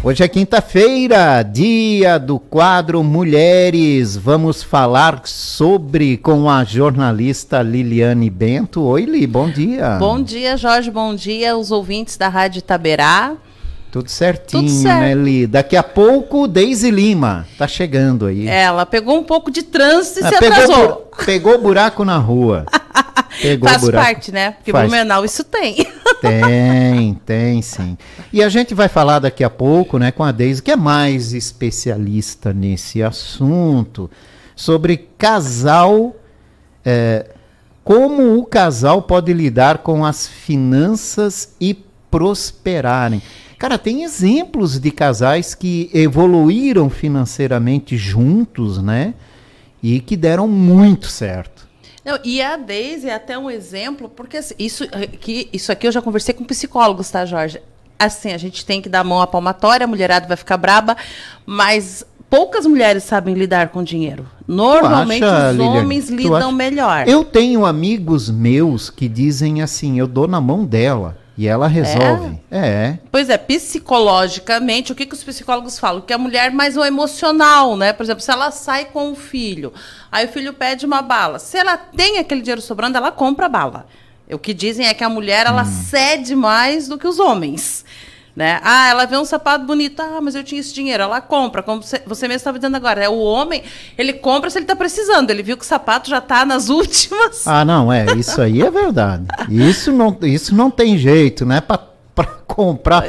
Hoje é quinta-feira, dia do quadro Mulheres. Vamos falar com a jornalista Liliane Bento. Oi, Li, bom dia. Bom dia, Jorge, bom dia, os ouvintes da Rádio Itaberá. Tudo certinho, né, Li? Daqui a pouco, Deise Lima tá chegando aí. Ela pegou um pouco de trânsito e se atrasou. Pegou buraco na rua. Faz parte, né? Porque Blumenau isso tem. Tem sim. E a gente vai falar daqui a pouco, né, com a Deise, que é mais especialista nesse assunto, sobre casal, como o casal pode lidar com as finanças e prosperarem. Cara, tem exemplos de casais que evoluíram financeiramente juntos, né? E que deram muito certo. Não, e a Deise é até um exemplo, porque assim, isso aqui eu já conversei com psicólogos, tá, Jorge? Assim, a gente tem que dar a mão à palmatória, a mulherada vai ficar braba, mas poucas mulheres sabem lidar com dinheiro. Normalmente os homens lidam melhor. Eu tenho amigos meus que dizem assim, eu dou na mão dela. E ela resolve. Pois é, psicologicamente, o que os psicólogos falam? Que a mulher mais o emocional, né? Por exemplo, se ela sai com o filho, aí o filho pede uma bala. Se ela tem aquele dinheiro sobrando, ela compra a bala. O que dizem é que a mulher, ela cede mais do que os homens. Né? Ah, ela vê um sapato bonito, mas eu tinha esse dinheiro, ela compra, como você mesmo estava dizendo agora, o homem, ele compra se ele está precisando, ele viu que o sapato já está nas últimas. Ah, não, isso aí é verdade, isso não tem jeito, né, para comprar,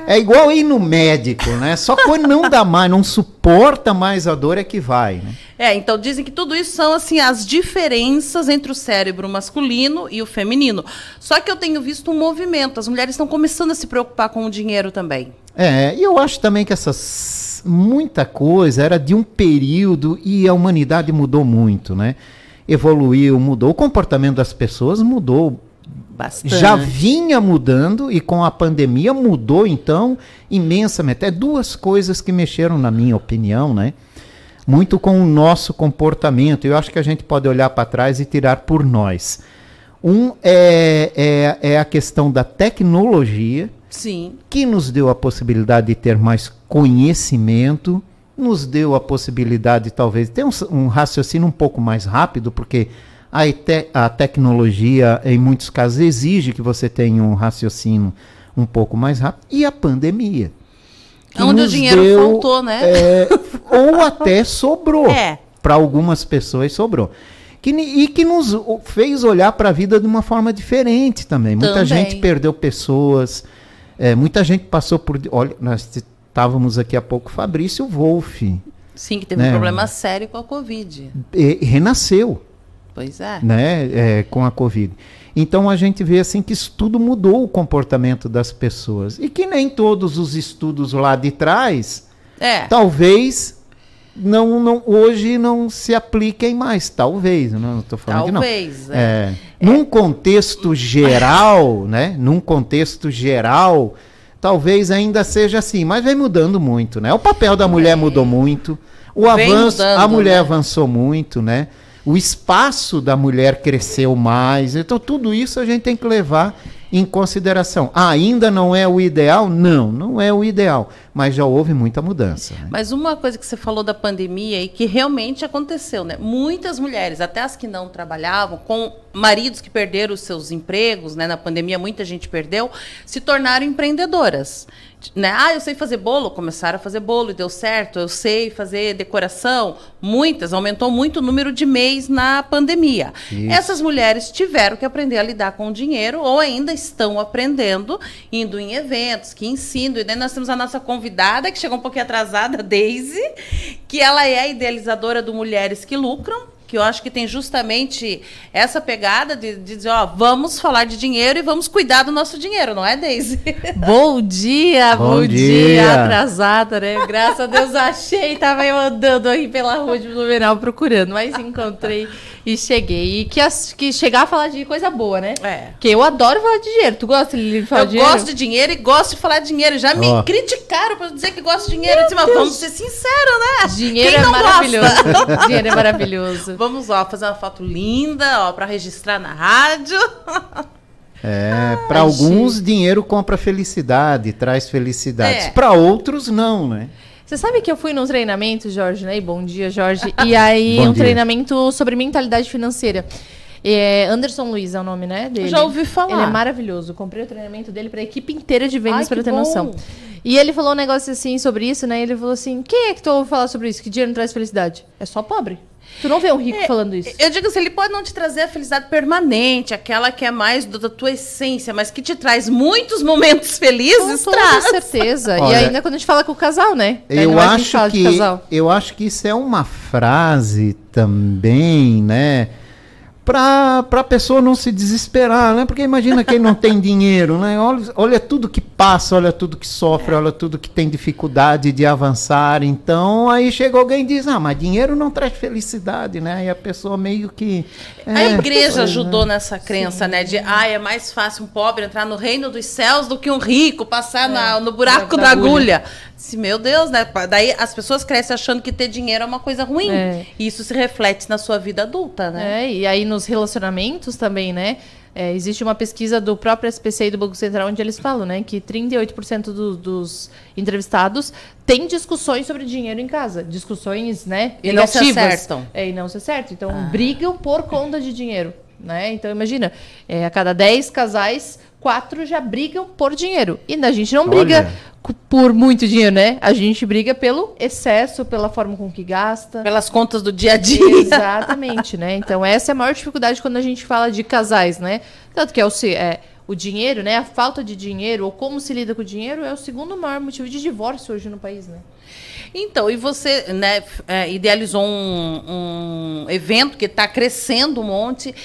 é igual ir no médico, né, só quando não dá mais, não suporta mais a dor é que vai, né. Então dizem que tudo isso são assim as diferenças entre o cérebro masculino e o feminino. Só que eu tenho visto um movimento, as mulheres estão começando a se preocupar com o dinheiro também. E eu acho também que muita coisa era de um período e a humanidade mudou muito, né? Evoluiu, mudou, o comportamento das pessoas mudou bastante. Já vinha mudando e com a pandemia mudou então imensamente. É duas coisas que mexeram na minha opinião, né? Muito com o nosso comportamento. Eu acho que a gente pode olhar para trás e tirar por nós. É a questão da tecnologia, sim, que nos deu a possibilidade de ter mais conhecimento, nos deu a possibilidade, talvez, de ter um raciocínio um pouco mais rápido, porque a tecnologia, em muitos casos, exige que você tenha um raciocínio um pouco mais rápido. E a pandemia. Onde o dinheiro faltou, né? Ou até sobrou. Para algumas pessoas sobrou. E que nos fez olhar para a vida de uma forma diferente também. Muita gente perdeu pessoas, muita gente passou por... Olha, nós estávamos aqui há pouco, Fabrício Wolff. Sim, que teve um problema sério com a Covid. Renasceu. Pois é. Né, com a Covid. Então a gente vê assim que isso tudo mudou o comportamento das pessoas. E que nem todos os estudos lá de trás, talvez hoje não se apliquem mais. Talvez, não estou falando talvez, que não. Num contexto geral, né? Num contexto geral, talvez ainda seja assim, mas vem mudando muito, né? O papel da mulher mudou muito, a mulher avançou muito, né? O espaço da mulher cresceu mais. Então, tudo isso a gente tem que levar em consideração. Ainda não é o ideal? Não é o ideal. Mas já houve muita mudança. Né? Mas uma coisa que você falou da pandemia e que realmente aconteceu, né? Muitas mulheres, até as que não trabalhavam, com maridos que perderam os seus empregos, né? Na pandemia muita gente perdeu, se tornaram empreendedoras. Né? Eu sei fazer bolo, começaram a fazer bolo e deu certo. Eu sei fazer decoração, aumentou muito o número de MEIs na pandemia. Isso. Essas mulheres tiveram que aprender a lidar com o dinheiro ou ainda estão aprendendo, indo em eventos, que ensinam. E daí nós temos a nossa convidada, que chegou um pouquinho atrasada, a Deise, que ela é a idealizadora do Mulheres que Lucram, que eu acho que tem justamente essa pegada de dizer, vamos falar de dinheiro e vamos cuidar do nosso dinheiro, não é, Deise? Bom dia. Atrasada, né? Graças a Deus achei, tava eu andando aí pela rua de Blumenau procurando, mas encontrei e cheguei. E que chegar a falar de coisa boa, né? Porque eu adoro falar de dinheiro. Tu gosta de falar de dinheiro? Eu gosto de dinheiro e gosto de falar de dinheiro. Já me criticaram por dizer que gosto de dinheiro. Eu disse, mas vamos ser sinceros, né? Dinheiro é maravilhoso. Dinheiro é maravilhoso. Vamos, fazer uma foto linda, para registrar na rádio. Para alguns, dinheiro compra felicidade, traz felicidades. Para outros, não, né? Você sabe que eu fui num treinamento, Jorge, né? E bom dia, Jorge. E aí, treinamento sobre mentalidade financeira. Anderson Luiz é o nome, né, dele. Já ouvi falar. Ele é maravilhoso. Comprei o treinamento dele para a equipe inteira de vendas para ter noção. E ele falou um negócio assim sobre isso, né? Ele falou assim: quem é que tu ouve falar sobre isso? Que dinheiro não traz felicidade? É só pobre. Tu não vê um rico falando isso. Eu digo assim, ele pode não te trazer a felicidade permanente, aquela que é mais da tua essência, mas que te traz muitos momentos felizes, com toda certeza. Olha, e ainda quando a gente fala com o casal, né? Eu acho que isso é uma frase também, né? Para a pessoa não se desesperar, né? Porque imagina quem não tem dinheiro, né? Olha tudo que passa, olha tudo que sofre, olha tudo que tem dificuldade de avançar. Então, aí chega alguém e diz, mas dinheiro não traz felicidade, né? E a pessoa meio que... a igreja ajudou nessa crença, né? De, é mais fácil um pobre entrar no reino dos céus do que um rico passar no buraco da agulha. Meu Deus, né? Daí as pessoas crescem achando que ter dinheiro é uma coisa ruim. E isso se reflete na sua vida adulta, né? E aí nos relacionamentos também, né? Existe uma pesquisa do próprio SPC e do Banco Central onde eles falam, né? Que 38% dos entrevistados têm discussões sobre dinheiro em casa. Discussões, né? E não se acertam. E não se acertam. Então, brigam por conta de dinheiro, né? Então, imagina, a cada 10 casais, 4 já brigam por dinheiro. E a gente não briga por muito dinheiro, né? A gente briga pelo excesso, pela forma com que gasta. Pelas contas do dia a dia. Exatamente, né? Então, essa é a maior dificuldade quando a gente fala de casais, né? Tanto que o dinheiro, né? A falta de dinheiro, ou como se lida com o dinheiro, é o segundo maior motivo de divórcio hoje no país, né? Então, e você, né, idealizou um evento que está crescendo um monte.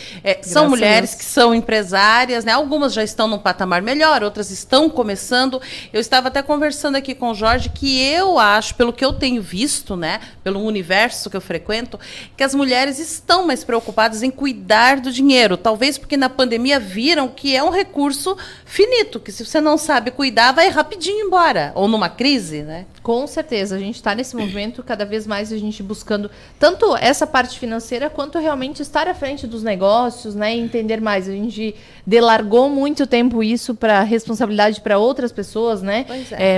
São mulheres que são empresárias, né? Algumas já estão num patamar melhor, outras estão começando. Eu estava até conversando aqui com o Jorge que eu acho, pelo que eu tenho visto, né, pelo universo que eu frequento, que as mulheres estão mais preocupadas em cuidar do dinheiro. Talvez porque na pandemia viram que é um recurso finito, que se você não sabe cuidar, vai rapidinho embora. Ou numa crise, né? Com certeza, a gente está nesse movimento, cada vez mais a gente buscando tanto essa parte financeira, quanto realmente estar à frente dos negócios, né, e entender mais. A gente delargou muito tempo isso para responsabilidade para outras pessoas, né?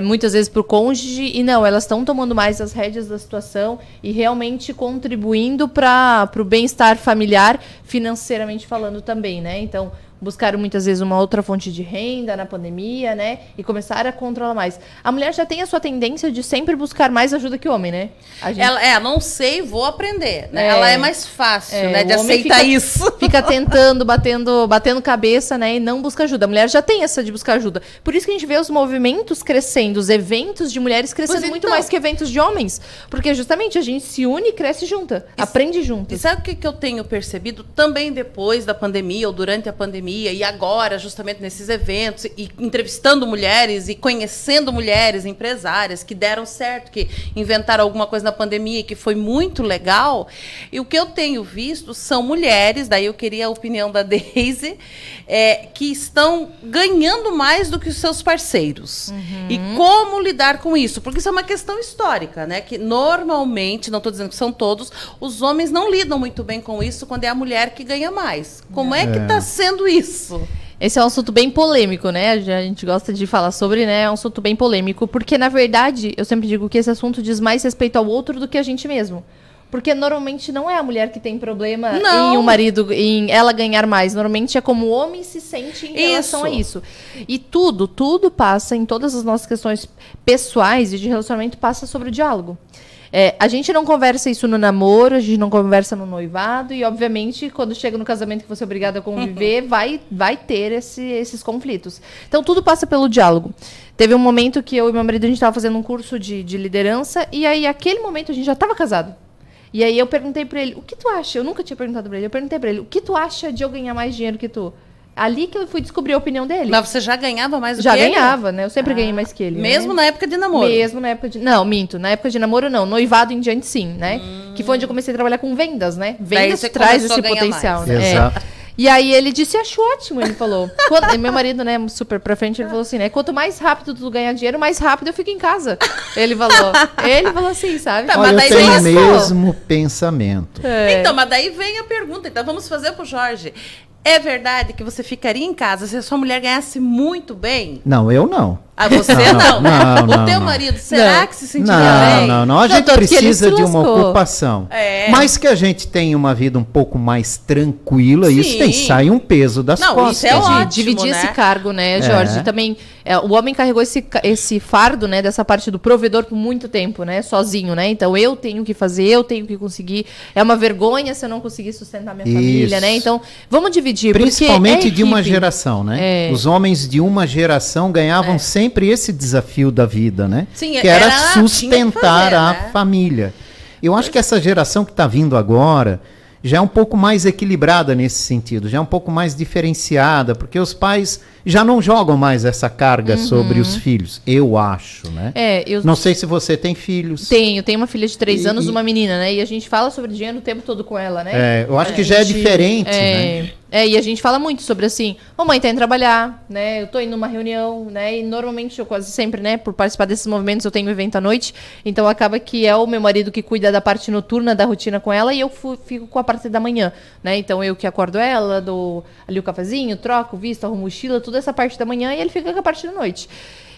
Muitas vezes para o cônjuge, e não, elas estão tomando mais as rédeas da situação e realmente contribuindo para o bem-estar familiar, financeiramente falando também, né? Então, buscaram muitas vezes uma outra fonte de renda na pandemia, né? E começaram a controlar mais. A mulher já tem a sua tendência de sempre buscar mais ajuda que o homem, né? Ela, não sei, vou aprender. Né? Ela é mais fácil, né? De aceitar isso. Fica tentando, batendo cabeça, né? E não busca ajuda. A mulher já tem essa de buscar ajuda. Por isso que a gente vê os movimentos crescendo, os eventos de mulheres crescendo muito mais que eventos de homens. Porque justamente a gente se une e cresce junta. Aprende juntas. E sabe o que eu tenho percebido também depois da pandemia ou durante a pandemia? E agora, justamente nesses eventos, e entrevistando mulheres e conhecendo mulheres empresárias que deram certo, que inventaram alguma coisa na pandemia e que foi muito legal. E o que eu tenho visto são mulheres, daí eu queria a opinião da Deise, que estão ganhando mais do que os seus parceiros. E como lidar com isso? Porque isso é uma questão histórica, né? Que normalmente, não estou dizendo que são todos, os homens não lidam muito bem com isso quando é a mulher que ganha mais. Como é que está sendo isso? Esse é um assunto bem polêmico, né? A gente gosta de falar sobre, né? É um assunto bem polêmico, porque, na verdade, eu sempre digo que esse assunto diz mais respeito ao outro do que a gente mesmo. Porque normalmente não é a mulher que tem problema em um marido, em ela ganhar mais. Normalmente é como o homem se sente em relação a isso. E tudo passa, em todas as nossas questões pessoais e de relacionamento, passa sobre o diálogo. A gente não conversa isso no namoro, a gente não conversa no noivado, e obviamente quando chega no casamento que você é obrigado a conviver, vai ter esses conflitos. Então tudo passa pelo diálogo. Teve um momento que eu e meu marido, a gente estava fazendo um curso de liderança, e aí aquele momento a gente já estava casado. E aí eu perguntei para ele, o que tu acha? Eu nunca tinha perguntado para ele, eu perguntei para ele, o que tu acha de eu ganhar mais dinheiro que tu? Ali que eu fui descobrir a opinião dele. Mas você já ganhava mais do que ele? Já ganhava, né? Eu sempre ganhei mais que ele. Mesmo na época de namoro? Mesmo na época de... Não, minto. Na época de namoro, não. Noivado em diante, sim, né? Que foi onde eu comecei a trabalhar com vendas, né? Vendas traz esse potencial, né? Exato. E aí ele disse, acho ótimo, ele falou. Meu marido, né, super pra frente, ele falou assim, né? Quanto mais rápido tu ganhar dinheiro, mais rápido eu fico em casa. Ele falou assim, sabe? Tá, mas daí eu tenho o mesmo pensamento. Então, mas daí vem a pergunta, então vamos fazer pro Jorge. É verdade que você ficaria em casa se a sua mulher ganhasse muito bem? Não, eu não. Ah, você não? O teu marido, será que se sentiria bem? Não. A gente precisa de uma ocupação. Mas que a gente tenha uma vida um pouco mais tranquila, isso sai um peso das costas. Isso é ótimo, dividir né? esse cargo, né, Jorge? Também, o homem carregou esse fardo, né, dessa parte do provedor por muito tempo, né, sozinho, né? Então, eu tenho que fazer, eu tenho que conseguir. É uma vergonha se eu não conseguir sustentar minha família, né? Então, vamos dividir. Principalmente de uma geração, né? Os homens de uma geração ganhavam sempre esse desafio da vida, né? Sim, que era sustentar a família. Eu acho que essa geração que está vindo agora já é um pouco mais equilibrada nesse sentido, já é um pouco mais diferenciada, porque os pais já não jogam mais essa carga sobre os filhos, eu acho, né? Não sei se você tem filhos. Tenho uma filha de 3 anos, uma menina, né? E a gente fala sobre dinheiro o tempo todo com ela, né? Eu acho que já é diferente, né? E a gente fala muito sobre assim, mamãe tá indo trabalhar, né? Eu tô indo numa reunião, né? E normalmente eu quase sempre, né? Por participar desses movimentos, eu tenho evento à noite. Então acaba que é o meu marido que cuida da parte noturna da rotina com ela e eu fico com a parte da manhã, né? Então eu que acordo ela, dou ali o cafezinho, troco, visto, arrumo mochila, toda essa parte da manhã e ele fica com a parte da noite.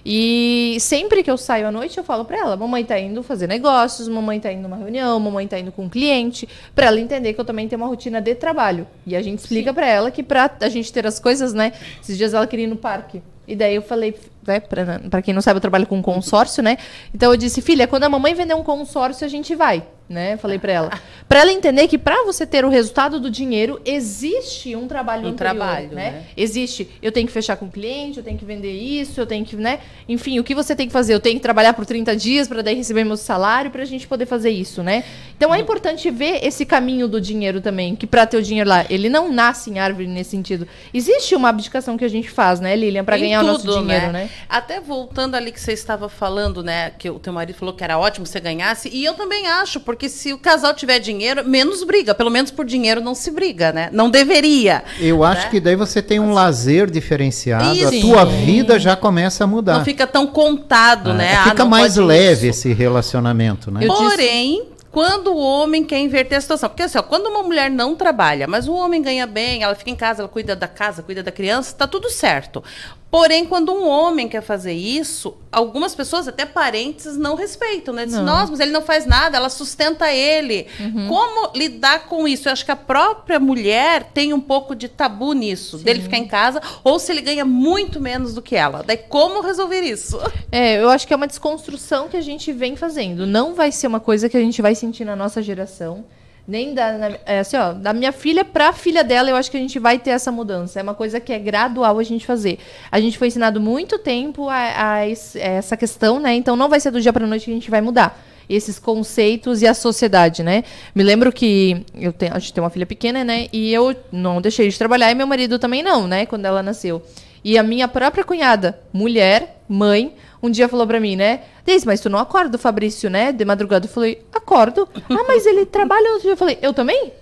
E sempre que eu saio à noite, eu falo pra ela, mamãe tá indo fazer negócios, mamãe tá indo numa reunião, mamãe tá indo com um cliente, pra ela entender que eu também tenho uma rotina de trabalho. E a gente explica pra ela que pra a gente ter as coisas, né? Esses dias ela queria ir no parque. E daí eu falei, né, pra quem não sabe, eu trabalho com consórcio, né? Então eu disse, filha, quando a mamãe vender um consórcio, a gente vai, né? Falei pra ela entender que pra você ter o resultado do dinheiro, existe um trabalho anterior, né? Existe, eu tenho que fechar com o cliente, eu tenho que vender isso, eu tenho que, né? Enfim, o que você tem que fazer? Eu tenho que trabalhar por 30 dias pra daí receber meu salário, pra gente poder fazer isso, né? Então é importante ver esse caminho do dinheiro também, que pra ter o dinheiro lá, ele não nasce em árvore nesse sentido. Existe uma abdicação que a gente faz, né, Lilian, pra ganhar o nosso dinheiro, né? Até voltando ali que você estava falando, né, que o teu marido falou que era ótimo se você ganhasse, e eu também acho, porque se o casal tiver dinheiro, menos briga, pelo menos por dinheiro não se briga, né? Não deveria. Eu acho que daí você tem um lazer diferenciado, a tua vida já começa a mudar. Não fica tão contado, né? Fica mais leve esse relacionamento, né? Porém, quando o homem quer inverter a situação, porque assim, ó, quando uma mulher não trabalha, mas o homem ganha bem, ela fica em casa, ela cuida da casa, cuida da criança, tá tudo certo. Porém, quando um homem quer fazer isso, algumas pessoas, até parentes, não respeitam, né? Dizem, nossa, mas ele não faz nada, ela sustenta ele. Como lidar com isso? Eu acho que a própria mulher tem um pouco de tabu nisso, dele ficar em casa, ou se ele ganha muito menos do que ela. Daí, como resolver isso? Eu acho que é uma desconstrução que a gente vem fazendo. Não vai ser uma coisa que a gente vai sentir na nossa geração. Nem da minha filha para a filha dela, eu acho que a gente vai ter essa mudança. É uma coisa que é gradual a gente fazer. A gente foi ensinado muito tempo a essa questão, né? Então não vai ser do dia para a noite que a gente vai mudar esses conceitos e a sociedade, né? Me lembro que a gente tem uma filha pequena, né? E eu não deixei de trabalhar e meu marido também não, né? Quando ela nasceu. E a minha própria cunhada, mulher, mãe, um dia falou pra mim, né? Deise, mas tu não acorda o Fabrício, né? De madrugada. Eu falei, acordo. Mas ele trabalha outro dia. Eu falei, eu também?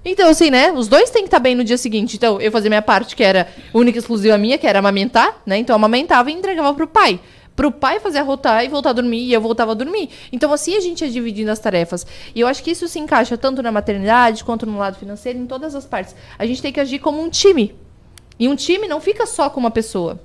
Então, assim, né? Os dois têm que estar bem no dia seguinte. Então, eu fazia minha parte, que era única e exclusiva minha, que era amamentar, né? Então, eu amamentava e entregava pro pai. Pro pai fazer arrotar e voltar a dormir, e eu voltava a dormir. Então, assim, a gente ia dividindo as tarefas. E eu acho que isso se encaixa tanto na maternidade, quanto no lado financeiro, em todas as partes. A gente tem que agir como um time. E um time não fica só com uma pessoa.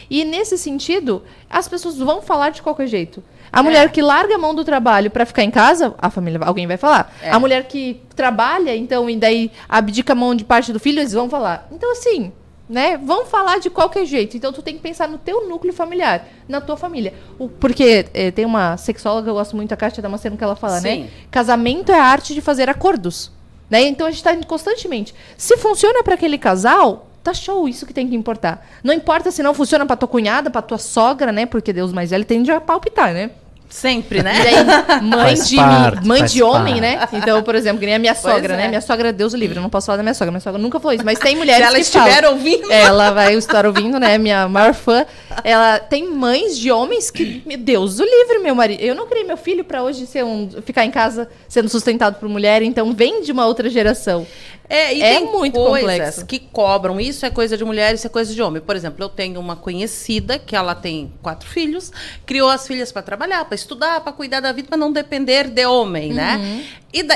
E nesse sentido, as pessoas vão falar de qualquer jeito. A mulher que larga a mão do trabalho para ficar em casa, a família, alguém vai falar. A mulher que trabalha, então, e daí abdica a mão de parte do filho, eles vão falar. Então, assim, né, vão falar de qualquer jeito. Então, tu tem que pensar no teu núcleo familiar, na tua família. Porque tem uma sexóloga, eu gosto muito, a Kátia Damasceno, que ela fala, né? Casamento é a arte de fazer acordos. Né? Então, a gente está constantemente. Se funciona para aquele casal, tá show, isso que tem que importar. Não importa se não funciona pra tua cunhada, pra tua sogra, né? Porque Deus mais velho tende a palpitar, né? Sempre, né? E daí, mãe de homem, né? Então, por exemplo, que nem a minha sogra, né? Minha sogra, Deus o livre, eu não posso falar da minha sogra. Minha sogra nunca falou isso, mas tem mulheres que falam. Se ela estiver ouvindo. Ela vai estar ouvindo, né? Minha maior fã. Ela tem mães de homens que, meu Deus, o livre, meu marido. Eu não criei meu filho pra hoje ficar em casa sendo sustentado por mulher, então vem de uma outra geração. E É tem muito coisas complexo. que cobram. Isso é coisa de mulher, isso é coisa de homem. Por exemplo, eu tenho uma conhecida que ela tem 4 filhos, criou as filhas para trabalhar, para estudar, para cuidar da vida, para não depender de homem, né?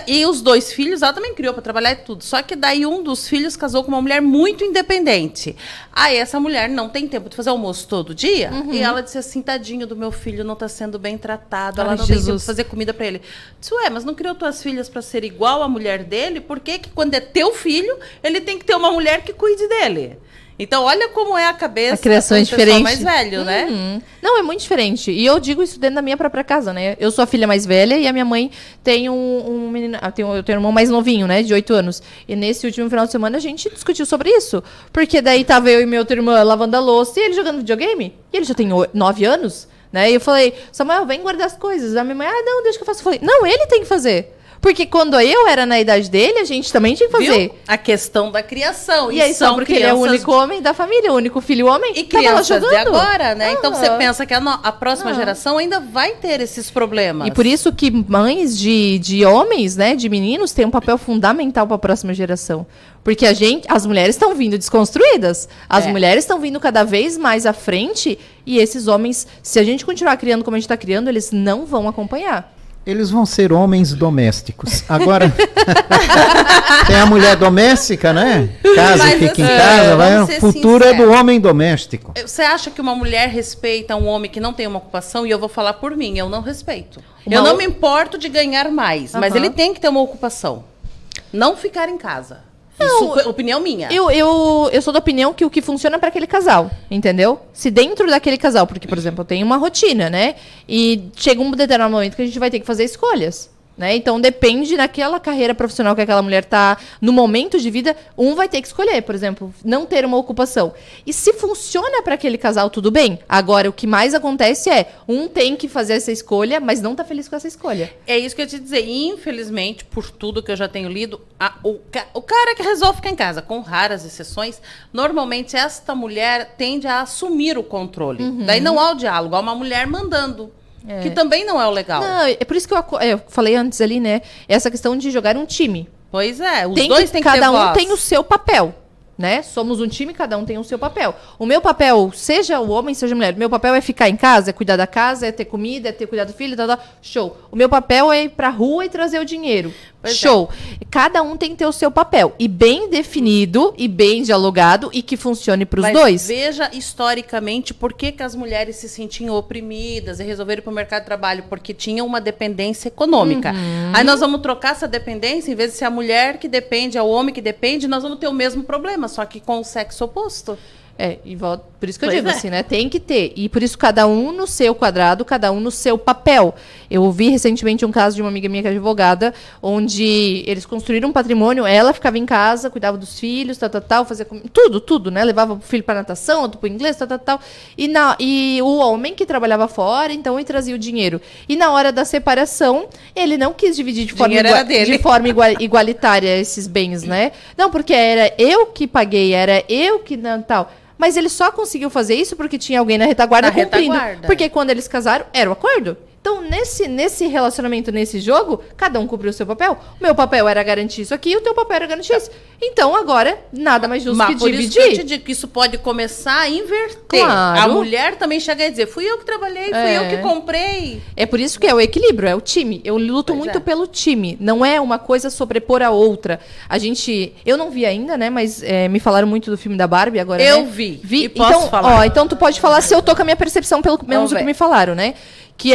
E os 2 filhos ela também criou para trabalhar e tudo. Só que daí um dos filhos casou com uma mulher muito independente. Aí essa mulher não tem tempo de fazer almoço todo dia. E ela disse assim, tadinho do meu filho, não está sendo bem tratado. Ela não tem tempo de fazer comida para ele. Disse, mas não criou tuas filhas para ser igual à mulher dele? Por que quando é teu filho, ele tem que ter uma mulher que cuide dele? Então, olha como é a cabeça a criação é do diferente. pessoal mais velho, né? Não, é muito diferente. E eu digo isso dentro da minha própria casa, né? Eu sou a filha mais velha e a minha mãe tem um menino... Eu tenho um irmão mais novinho, né? De 8 anos. E nesse último final de semana a gente discutiu sobre isso. Porque daí tava eu e minha outra irmã lavando a louça e ele jogando videogame. E ele já tem 9 anos, né? E eu falei, Samuel, vem guardar as coisas. A minha mãe, não, deixa que eu faço. Eu falei, não, ele tem que fazer. Porque quando eu era na idade dele, a gente também tinha que fazer. Viu? A questão da criação. E aí só porque ele é o único homem da família, o único filho homem, e crianças de agora, né? Ah. Então você pensa que a próxima geração ainda vai ter esses problemas. E por isso que mães de homens, né, de meninos, têm um papel fundamental para a próxima geração. Porque as mulheres estão vindo desconstruídas. As mulheres estão vindo cada vez mais à frente e esses homens, se a gente continuar criando como a gente está criando, eles não vão acompanhar. Eles vão ser homens domésticos. Agora, tem a mulher doméstica, né? Casa e fica em casa. O futuro é do homem doméstico. Você acha que uma mulher respeita um homem que não tem uma ocupação? E eu vou falar por mim, eu não respeito. Eu não me importo de ganhar mais, mas ele tem que ter uma ocupação. Não ficar em casa. Isso é opinião minha. Eu sou da opinião que o que funciona para aquele casal, entendeu? Se dentro daquele casal, porque, por exemplo, eu tenho uma rotina, né? E chega um determinado momento que a gente vai ter que fazer escolhas. Né? Então depende daquela carreira profissional que aquela mulher está no momento de vida, um vai ter que escolher, por exemplo, não ter uma ocupação. E se funciona para aquele casal, tudo bem. Agora, o que mais acontece é, um tem que fazer essa escolha, mas não está feliz com essa escolha. É isso que eu ia te dizer. Infelizmente, por tudo que eu já tenho lido, o cara que resolve ficar em casa, com raras exceções, normalmente esta mulher tende a assumir o controle. Daí não há o diálogo, há uma mulher mandando. Que também não é o legal. Não, é por isso que eu falei antes ali, né? Essa questão de jogar um time. Pois é, os dois têm que ter cada um voz. tem o seu papel, né? Somos um time, cada um tem o seu papel. O meu papel, seja o homem, seja a mulher, meu papel é ficar em casa, é cuidar da casa, é ter comida, é ter cuidado do filho, show. O meu papel é ir pra rua e trazer o dinheiro. Show. Cada um tem que ter o seu papel. E bem definido, e bem dialogado, e que funcione para os dois. Veja historicamente por que as mulheres se sentiam oprimidas e resolveram ir para o mercado de trabalho, porque tinham uma dependência econômica. Aí nós vamos trocar essa dependência, em vez de ser a mulher que depende, é o homem que depende, nós vamos ter o mesmo problema, só que com o sexo oposto. Por isso que eu digo assim, né? Tem que ter. E por isso cada um no seu quadrado, cada um no seu papel. Eu ouvi recentemente um caso de uma amiga minha que é advogada, onde eles construíram um patrimônio, ela ficava em casa, cuidava dos filhos, fazia tudo, né? Levava o filho para natação, outro para inglês, E o homem que trabalhava fora, então ele trazia o dinheiro. E na hora da separação, ele não quis dividir de forma igualitária esses bens, né? Não, porque era eu que paguei, era eu que tal. Mas ele só conseguiu fazer isso porque tinha alguém na retaguarda cumprindo. Porque quando eles casaram, era o acordo. Então, nesse relacionamento, nesse jogo, cada um cumpriu o seu papel. O meu papel era garantir isso aqui, o teu papel era garantir isso. Então, agora, nada mais justo que dividir. Por isso que eu te digo que isso pode começar a inverter. Claro. A mulher também chega a dizer, fui eu que trabalhei, fui eu que comprei. É por isso que é o equilíbrio, é o time. Eu luto muito pelo time. Não é uma coisa sobrepor a outra. Eu não vi ainda, né? Mas me falaram muito do filme da Barbie agora, Eu né? vi. E então, falar. Então tu pode falar se eu tô com a minha percepção, pelo menos o que me falaram, né? Que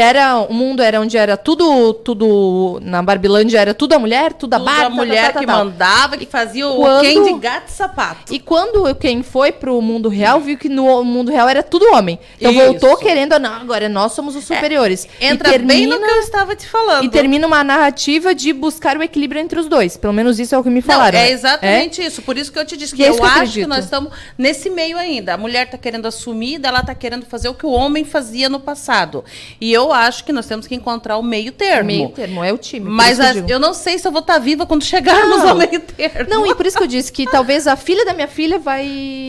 o mundo era onde era tudo na Barbilândia era tudo a mulher, tudo a Barbie. A mulher que mandava, que fazia o Ken de gato e sapato. E quando quem foi pro mundo real, viu que no mundo real era tudo homem. Então voltou querendo, não, agora nós somos os superiores. Entra bem no que eu estava te falando. E termina uma narrativa de buscar o equilíbrio entre os dois. Pelo menos isso é o que me falaram. Não, é exatamente isso. Por isso que eu te disse que eu acho que nós estamos nesse meio ainda. A mulher está querendo assumir, ela está querendo fazer o que o homem fazia no passado. E E eu acho que nós temos que encontrar o meio termo. O meio termo, é o time. Mas eu não sei se eu vou estar viva quando chegarmos ao meio termo. Não, e por isso que eu disse que talvez a filha da minha filha vai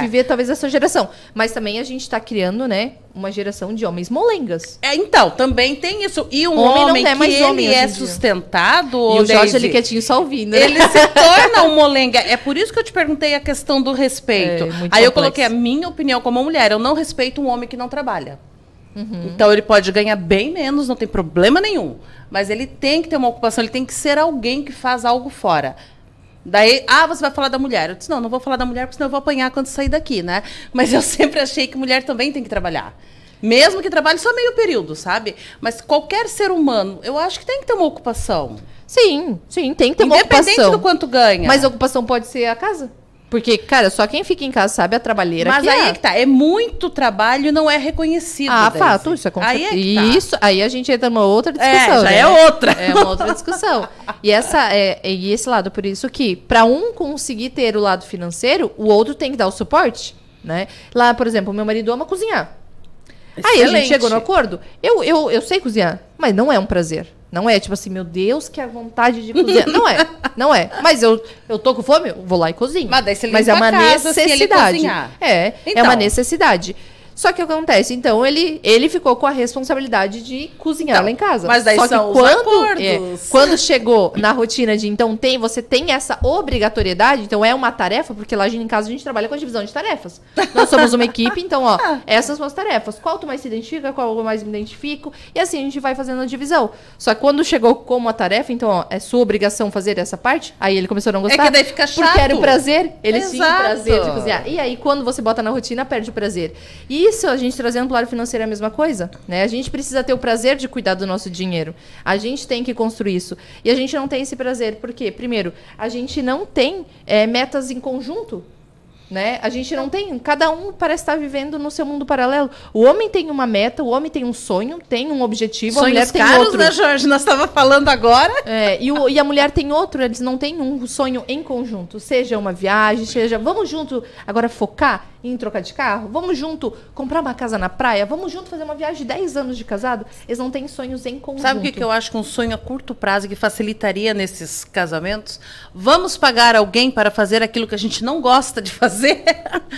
viver talvez essa geração. Mas também a gente está criando, né, uma geração de homens molengas. Então, também tem isso. E um homem que ele é sustentado... E o Jorge ali quietinho só ouvindo, né? Ele se torna um molenga. É por isso que eu te perguntei a questão do respeito. Aí eu coloquei a minha opinião como mulher. Eu não respeito um homem que não trabalha. Então ele pode ganhar bem menos, não tem problema nenhum. Mas ele tem que ter uma ocupação, ele tem que ser alguém que faz algo fora. Daí, você vai falar da mulher. Eu disse, não vou falar da mulher, porque senão eu vou apanhar quando sair daqui, né? Mas eu sempre achei que mulher também tem que trabalhar. Mesmo que trabalhe só meio período, sabe? Mas qualquer ser humano, eu acho que tem que ter uma ocupação. Sim, tem que ter uma ocupação. Independente do quanto ganha. Mas a ocupação pode ser a casa. Porque, cara, só quem fica em casa sabe a trabalheira que é. Mas aí é que tá. É muito trabalho e não é reconhecido. Fato. Isso é isso, aí a gente entra numa outra discussão. Já é outra. É uma outra discussão. E esse lado, por isso que, para um conseguir ter o lado financeiro, o outro tem que dar o suporte, né? Lá, por exemplo, meu marido ama cozinhar. Excelente. Aí a gente chegou no acordo. Eu sei cozinhar, mas não é um prazer. Não é tipo assim, meu Deus, que a vontade de cozinhar. Não é. Mas eu tô com fome, eu vou lá e cozinho. Mas daí você limpa a casa se ele cozinhar. É uma necessidade. Só que o que acontece? Então, ele ficou com a responsabilidade de cozinhar lá em casa. Mas daí são os acordos. Quando chegou na rotina de, então, você tem essa obrigatoriedade, então é uma tarefa, porque lá em casa a gente trabalha com a divisão de tarefas. Nós somos uma equipe, então, essas são as tarefas. Qual tu mais se identifica, qual eu mais me identifico, e assim a gente vai fazendo a divisão. Só que quando chegou como a tarefa, então, é sua obrigação fazer essa parte, aí ele começou a não gostar. É que daí fica chato. Porque era o prazer, ele tinha o prazer de cozinhar. E aí, quando você bota na rotina, perde o prazer. E isso, a gente trazendo para o lado financeiro é a mesma coisa, né? A gente precisa ter o prazer de cuidar do nosso dinheiro. A gente tem que construir isso. E a gente não tem esse prazer. Por quê? Primeiro, a gente não tem metas em conjunto. Né? A gente não tem, cada um parece estar vivendo no seu mundo paralelo. O homem tem uma meta, o homem tem um sonho, tem um objetivo, sonhos a mulher tem caros, outro. Né, Jorge? Nós estávamos falando agora. E a mulher tem outro, eles não têm um sonho em conjunto. Seja uma viagem, seja, vamos junto agora focar em trocar de carro, vamos junto comprar uma casa na praia, vamos junto fazer uma viagem de 10 anos de casado. Eles não têm sonhos em conjunto. Sabe o que eu acho que um sonho a curto prazo que facilitaria nesses casamentos? Vamos pagar alguém para fazer aquilo que a gente não gosta de fazer?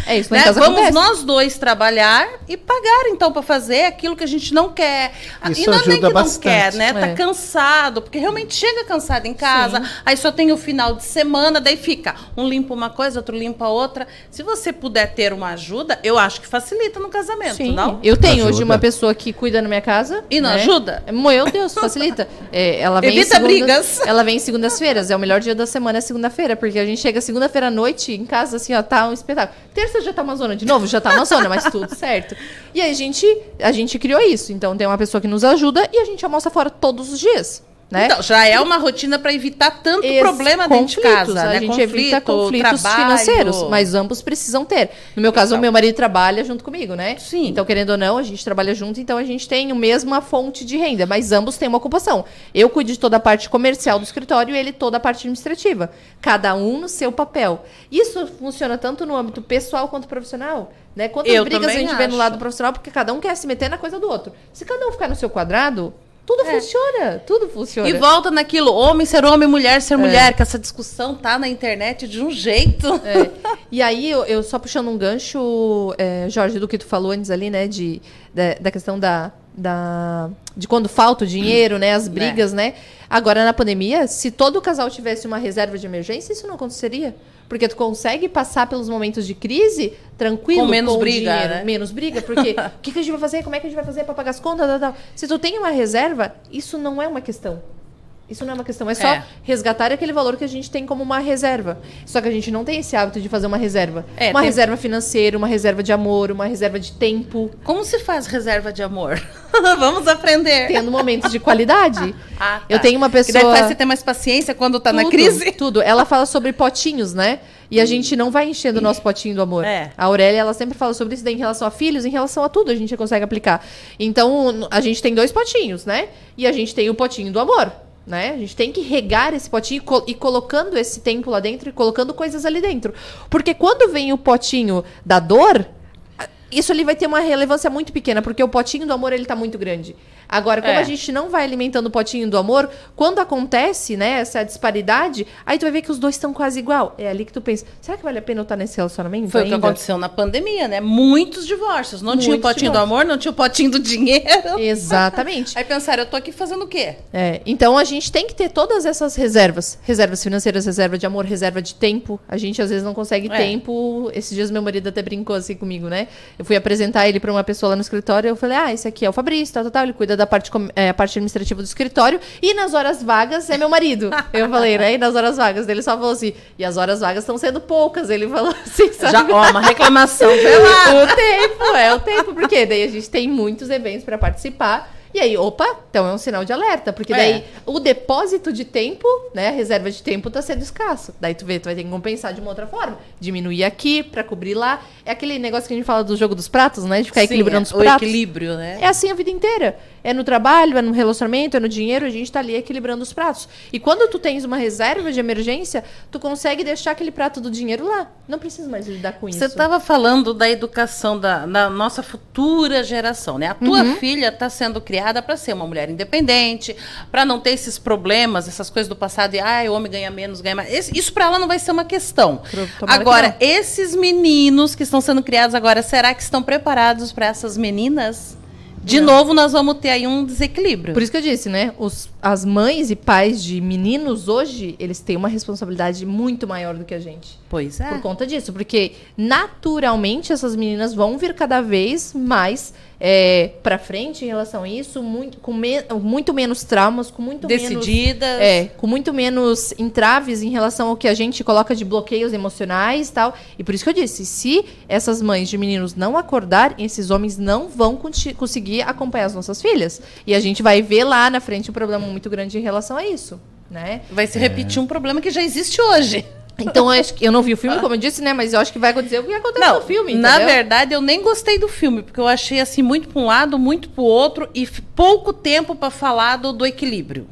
É isso, né? Vamos nós dois trabalhar e pagar, então, para fazer aquilo que a gente não quer. Isso e não ajuda é que bastante. Não quer, né? Tá cansado, porque realmente chega cansado em casa, aí só tem o final de semana, daí fica, um limpa uma coisa, outro limpa outra. Se você puder ter uma ajuda, eu acho que facilita no casamento, não? Eu tenho hoje uma pessoa que cuida na minha casa. E não ajuda? Meu Deus, facilita. Ela vem evita brigas. Ela vem em segundas-feiras, é o melhor dia da semana, é segunda-feira, porque a gente chega segunda-feira à noite em casa, assim, tá um espetáculo. Terça já tá uma zona de novo, já tá uma zona, mas tudo certo. E aí a gente criou isso. Então tem uma pessoa que nos ajuda e a gente almoça fora todos os dias. Né? Então, já é uma rotina para evitar tanto problema dentro de casa. A gente evita conflitos financeiros, mas ambos precisam ter. No meu caso, o meu marido trabalha junto comigo, né? Sim. Então, querendo ou não, a gente trabalha junto, então a gente tem a mesma fonte de renda, mas ambos têm uma ocupação. Eu cuido de toda a parte comercial do escritório e ele toda a parte administrativa. Cada um no seu papel. Isso funciona tanto no âmbito pessoal quanto profissional. Né? Quantas brigas a gente vê no lado profissional, porque cada um quer se meter na coisa do outro. Se cada um ficar no seu quadrado, tudo funciona. E volta naquilo, homem ser homem, mulher ser mulher, que essa discussão tá na internet de um jeito. E aí, eu só puxando um gancho, Jorge, do que tu falou antes ali, né, da questão de quando falta o dinheiro, né, as brigas, né. Agora, na pandemia, se todo casal tivesse uma reserva de emergência, isso não aconteceria. Porque tu consegue passar pelos momentos de crise tranquilo, com menos briga, dinheiro, né? Menos briga, porque o que a gente vai fazer? Como é que a gente vai fazer para pagar as contas? Se tu tem uma reserva, isso não é uma questão. Isso não é uma questão, é só resgatar aquele valor que a gente tem como uma reserva. Só que a gente não tem esse hábito de fazer uma reserva. Reserva financeira, uma reserva de amor, uma reserva de tempo. Como se faz reserva de amor? Vamos aprender. Tendo momentos de qualidade. Eu tenho uma pessoa... Que daí faz você ter mais paciência quando tá na crise. Tudo. Ela fala sobre potinhos, né? E a gente não vai enchendo o nosso potinho do amor. A Aurélia, ela sempre fala sobre isso daí em relação a filhos, em relação a tudo a gente consegue aplicar. Então, a gente tem 2 potinhos, né? E a gente tem o potinho do amor. Né? A gente tem que regar esse potinho e colocando esse tempo lá dentro e colocando coisas ali dentro. Porque quando vem o potinho da dor, isso ali vai ter uma relevância muito pequena, porque o potinho do amor, ele tá muito grande. Agora, como a gente não vai alimentando o potinho do amor, quando acontece, né, essa disparidade, aí tu vai ver que os dois estão quase igual. É ali que tu pensa, será que vale a pena eu estar nesse relacionamento Foi ainda? o que aconteceu na pandemia, né? Muitos divórcios. Não tinha o potinho do amor, não tinha o potinho do dinheiro. Exatamente. Aí pensaram, eu tô aqui fazendo o quê? Então a gente tem que ter todas essas reservas. Reservas financeiras, reserva de amor, reserva de tempo. A gente às vezes não consegue tempo. Esses dias meu marido até brincou assim comigo, né? Eu fui apresentar ele para uma pessoa lá no escritório, eu falei, esse aqui é o Fabrício, tal, ele cuida da parte, a parte administrativa do escritório, e nas horas vagas é meu marido. Eu falei, né? E nas horas vagas dele só falou assim, e as horas vagas estão sendo poucas. Ele falou assim, sabe? Uma reclamação. O tempo, porque daí a gente tem muitos eventos para participar. E aí, então é um sinal de alerta, porque daí o depósito de tempo, né, a reserva de tempo tá sendo escasso. Daí tu vai ter que compensar de uma outra forma. Diminuir aqui pra cobrir lá. É aquele negócio que a gente fala do jogo dos pratos, né, de ficar equilibrando os pratos. O equilíbrio, né? É assim a vida inteira. É no trabalho, é no relacionamento, é no dinheiro, a gente tá ali equilibrando os pratos. E quando tu tens uma reserva de emergência, tu consegue deixar aquele prato do dinheiro lá. Não precisa mais lidar com isso. Você estava falando da educação da nossa futura geração, né? A tua filha está sendo criada para ser uma mulher independente, para não ter esses problemas, essas coisas do passado, o homem ganha menos, ganha mais. Isso para ela não vai ser uma questão. Agora, esses meninos que estão sendo criados agora, será que estão preparados para essas meninas? De novo, nós vamos ter aí um desequilíbrio. Por isso que eu disse, né? As mães e pais de meninos hoje, eles têm uma responsabilidade muito maior do que a gente. Pois é. Por conta disso. Porque, naturalmente, essas meninas vão vir cada vez mais pra frente em relação a isso, com muito menos traumas, com muito decididas. Com muito menos entraves em relação ao que a gente coloca de bloqueios emocionais e tal. E por isso que eu disse, se essas mães de meninos não acordarem, esses homens não vão conseguir acompanhar as nossas filhas. E a gente vai ver lá na frente um problema muito grande em relação a isso, né? Vai se repetir um problema que já existe hoje. Então, eu não vi o filme, como eu disse, né? Mas eu acho que vai acontecer o que aconteceu no filme, entendeu? Na verdade, eu nem gostei do filme, porque eu achei assim, muito para um lado, muito para o outro, e pouco tempo para falar do equilíbrio.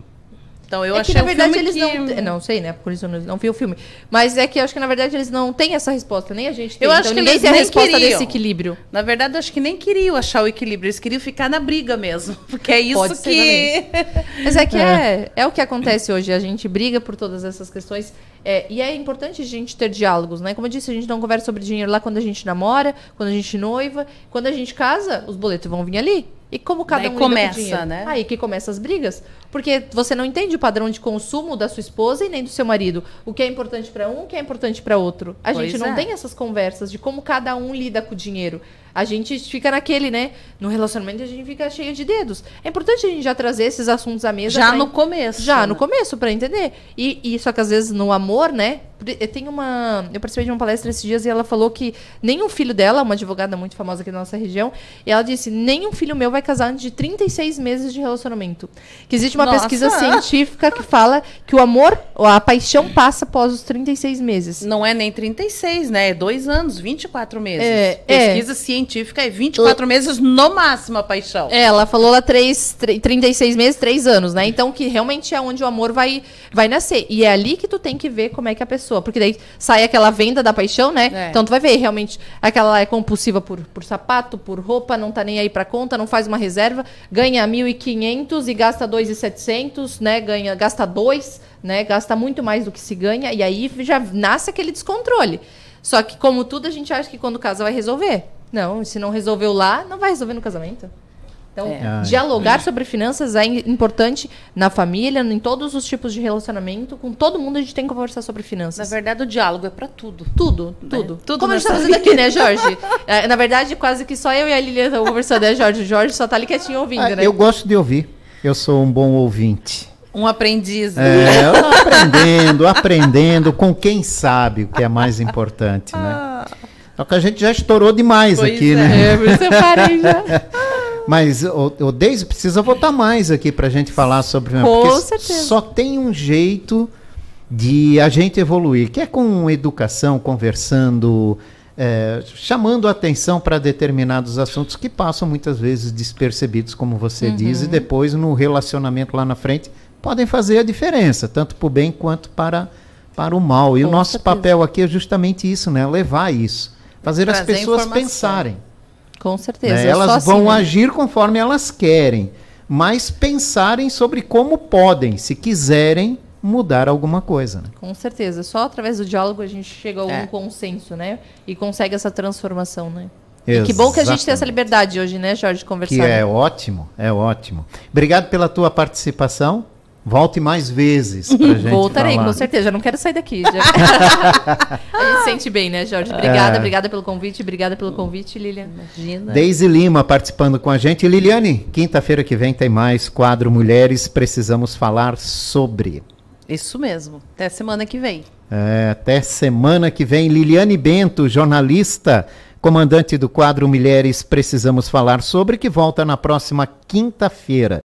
Então, eu achei que, na verdade, eles não sei, né? Por isso eu não vi o filme. Mas é que eu acho que, na verdade, eles não têm essa resposta, nem a gente tem. Eu acho que ninguém eles tem a nem resposta queriam. desse equilíbrio. Na verdade, eu acho que nem queriam achar o equilíbrio. Eles queriam ficar na briga mesmo. Porque é isso Pode que... Mas é que é o que acontece hoje. A gente briga por todas essas questões. E é importante a gente ter diálogos, né? Como eu disse, a gente não conversa sobre dinheiro lá quando a gente namora, quando a gente noiva. Quando a gente casa, os boletos vão vir ali. E como cada um começa, lida com dinheiro? Né? Aí que começa as brigas. Porque você não entende o padrão de consumo da sua esposa e nem do seu marido. O que é importante para um, o que é importante para outro. A gente não tem essas conversas de como cada um lida com o dinheiro. A gente fica naquele, né? No relacionamento a gente fica cheio de dedos. É importante a gente já trazer esses assuntos à mesa. Já no começo. Já no começo, para entender. E só que às vezes no amor, né? Eu participei de uma palestra esses dias e ela falou que nenhum filho dela, uma advogada muito famosa aqui na nossa região, e ela disse, nenhum filho meu vai casar antes de 36 meses de relacionamento. Que existe uma pesquisa científica que fala que o amor, ou a paixão passa após os 36 meses. Não é nem 36, né? É 2 anos, 24 meses. Pesquisa científica é 24 meses no máximo a paixão. Ela falou lá 36 meses, 3 anos, né? Então que realmente é onde o amor vai nascer. E é ali que tu tem que ver como é que a pessoa... Porque daí sai aquela venda da paixão, né? Então tu vai ver, realmente, aquela é compulsiva por sapato, por roupa, não tá nem aí pra conta, não faz uma reserva, ganha 1.500 e gasta 2.700, né? Gasta 2, né? Gasta muito mais do que se ganha, e aí já nasce aquele descontrole. Só que, como tudo, a gente acha que quando casa vai resolver. Não, se não resolveu lá, não vai resolver no casamento. Então, dialogar sobre finanças é importante na família, em todos os tipos de relacionamento. Com todo mundo a gente tem que conversar sobre finanças. Na verdade, o diálogo é para tudo. Tudo. Como a gente tá fazendo aqui, né, Jorge? Na verdade, quase que só eu e a Lilian estamos conversando, né, Jorge? O Jorge só tá ali quietinho ouvindo, né? Eu gosto de ouvir. Eu sou um bom ouvinte. Um aprendiz. Eu tô aprendendo com quem sabe, o que é mais importante, né? Só que a gente já estourou demais aqui, né? Por isso eu parei já. Mas o Deise precisa voltar mais aqui para a gente falar sobre... Com certeza. Só tem um jeito de a gente evoluir, que é com educação, conversando, chamando a atenção para determinados assuntos que passam muitas vezes despercebidos, como você diz, e depois no relacionamento lá na frente podem fazer a diferença, tanto para o bem quanto para o mal. E o nosso papel aqui é justamente isso, né? Levar isso, fazer as pessoas pensarem. Com certeza. Né? Elas assim, vão né? agir conforme elas querem, mas pensarem sobre como podem, se quiserem, mudar alguma coisa. Né? Com certeza. Só através do diálogo a gente chega a um consenso, né? E consegue essa transformação, né? E que bom que a gente tem essa liberdade hoje, né, Jorge, de conversar. Que é ótimo, é ótimo. Obrigado pela tua participação. Volte mais vezes pra gente Voltarei, falar. com certeza. Já não quero sair daqui. A gente sente bem, né, Jorge? Obrigada pelo convite. Obrigada pelo convite, Lilian. Imagina. Deise Lima participando com a gente. Liliane, quinta-feira que vem tem mais quadro Mulheres Precisamos Falar Sobre. Isso mesmo. Até semana que vem. Até semana que vem. Liliane Bento, jornalista, comandante do quadro Mulheres Precisamos Falar Sobre, que volta na próxima quinta-feira.